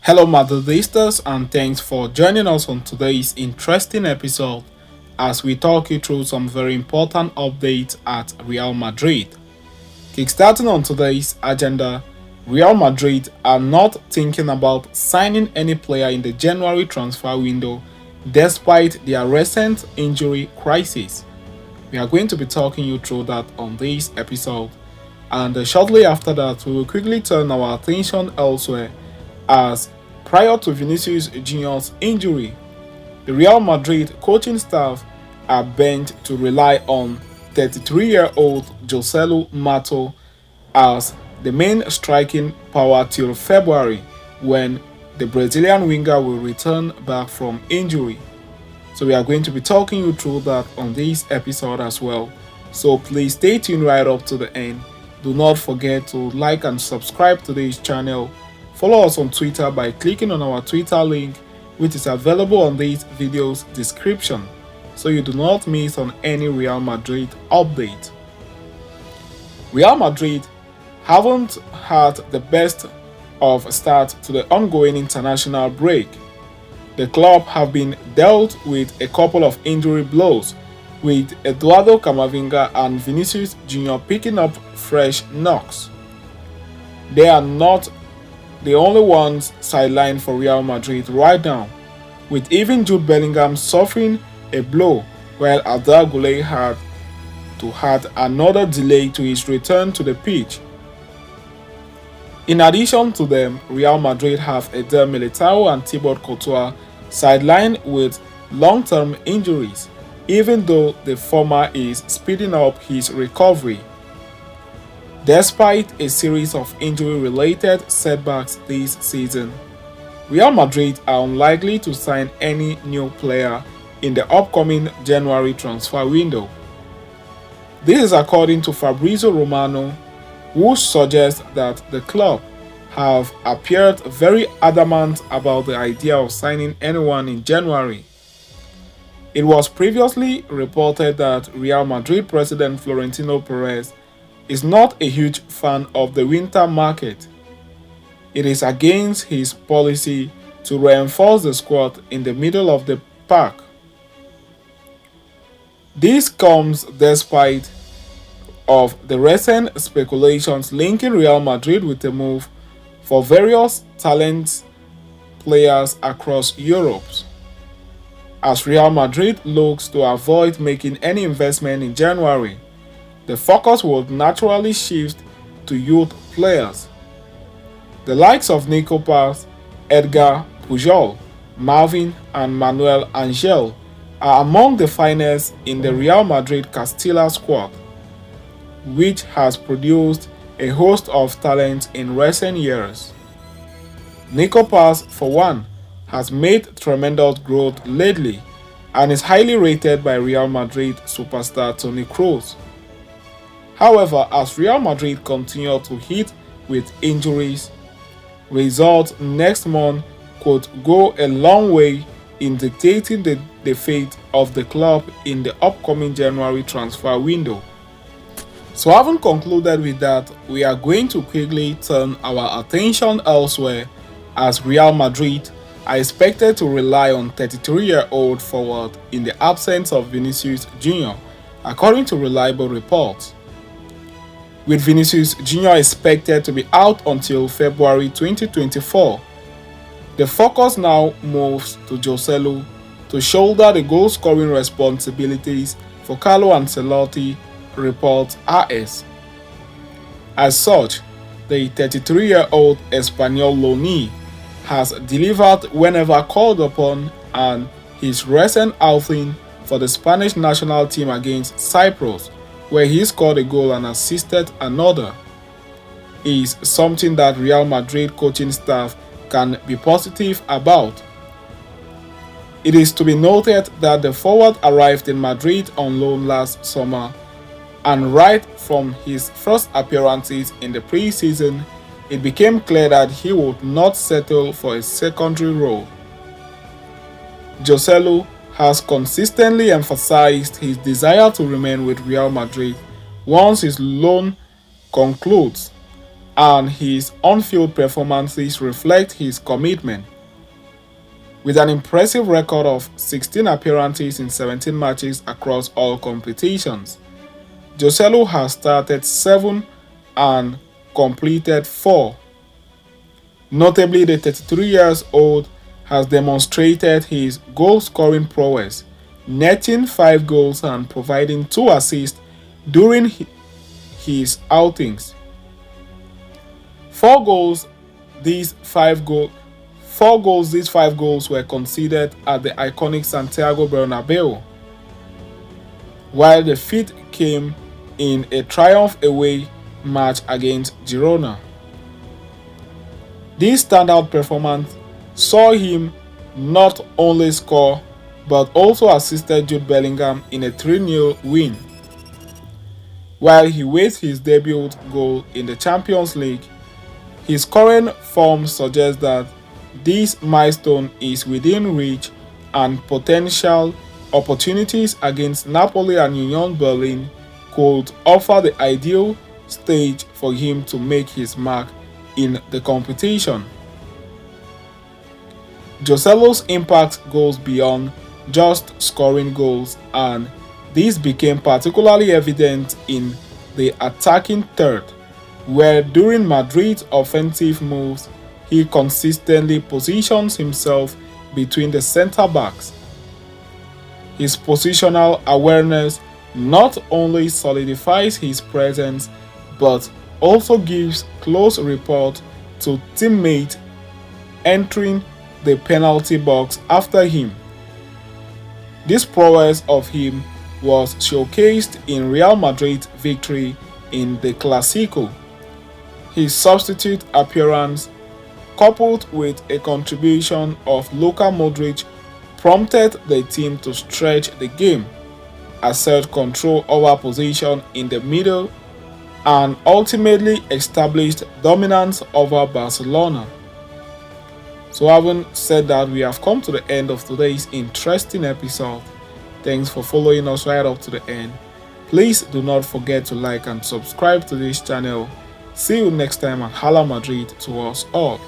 Hello, Madridistas, and thanks for joining us on today's interesting episode as we talk you through some very important updates at Real Madrid. Kickstarting on today's agenda, Real Madrid are not thinking about signing any player in the January transfer window despite their recent injury crisis. We are going to be talking you through that on this episode, and shortly after that, we will quickly turn our attention elsewhere as prior to Vinicius Junior's injury, the Real Madrid coaching staff are bent to rely on 33-year-old Joselu Mato as the main striking power till February when the Brazilian winger will return back from injury. So we are going to be talking you through that on this episode as well. So please stay tuned right up to the end. Do not forget to like and subscribe to this channel. Follow us on Twitter by clicking on our Twitter link, which is available on this video's description, so you do not miss on any Real Madrid update. Real Madrid haven't had the best of start to the ongoing international break. The club have been dealt with a couple of injury blows, with Eduardo Camavinga and Vinicius Junior picking up fresh knocks. They are not the only ones sidelined for Real Madrid right now, with even Jude Bellingham suffering a blow while Arda Güler had another delay to his return to the pitch. In addition to them, Real Madrid have Eder Militao and Thibaut Courtois sidelined with long-term injuries, even though the former is speeding up his recovery. Despite a series of injury-related setbacks this season, Real Madrid are unlikely to sign any new player in the upcoming January transfer window. This is according to Fabrizio Romano, who suggests that the club have appeared very adamant about the idea of signing anyone in January. It was previously reported that Real Madrid president Florentino Perez is not a huge fan of the winter market. It is against his policy to reinforce the squad in the middle of the pack. This comes despite of the recent speculations linking Real Madrid with a move for various talent players across Europe. As Real Madrid looks to avoid making any investment in January, the focus would naturally shift to youth players. The likes of Nico Paz, Edgar Pujol, Marvin and Manuel Angel are among the finest in the Real Madrid Castilla squad, which has produced a host of talent in recent years. Nico Paz, for one, has made tremendous growth lately and is highly rated by Real Madrid superstar Toni Kroos. However, as Real Madrid continue to hit with injuries, results next month could go a long way in dictating the fate of the club in the upcoming January transfer window. So having concluded with that, we are going to quickly turn our attention elsewhere as Real Madrid are expected to rely on 33-year-old forward in the absence of Vinicius Junior, according to reliable reports. With Vinicius Junior expected to be out until February 2024, the focus now moves to Joselu to shoulder the goal-scoring responsibilities for Carlo Ancelotti, reports AS. As such, the 33-year-old Espanyol loanee has delivered whenever called upon, and his recent outing for the Spanish national team against Cyprus, where he scored a goal and assisted another, is something that Real Madrid coaching staff can be positive about. It is to be noted that the forward arrived in Madrid on loan last summer, and right from his first appearances in the pre-season, it became clear that he would not settle for a secondary role. Joselu has consistently emphasized his desire to remain with Real Madrid once his loan concludes, and his on-field performances reflect his commitment. With an impressive record of 16 appearances in 17 matches across all competitions, Joselu has started 7 and completed 4. Notably, the 33 years old has demonstrated his goal-scoring prowess, netting 5 goals and providing 2 assists during his outings. 4 goals, these 5 goals, 4 goals, these 5 goals were conceded at the iconic Santiago Bernabeu, while the 5th came in a triumph away match against Girona. This standout performance saw him not only score but also assisted Jude Bellingham in a 3-0 win. While he waits his debut goal in the Champions League, his current form suggests that this milestone is within reach and potential opportunities against Napoli and Union Berlin could offer the ideal stage for him to make his mark in the competition. Joselu's impact goes beyond just scoring goals, and this became particularly evident in the attacking third, where during Madrid's offensive moves, he consistently positions himself between the centre-backs. His positional awareness not only solidifies his presence but also gives close report to teammates entering the penalty box after him. This prowess of him was showcased in Real Madrid's victory in the Clásico. His substitute appearance, coupled with a contribution of Luka Modric, prompted the team to stretch the game, assert control over position in the middle, and ultimately established dominance over Barcelona. So having said that, we have come to the end of today's interesting episode. Thanks for following us right up to the end. Please do not forget to like and subscribe to this channel. See you next time, and Hala Madrid to us all.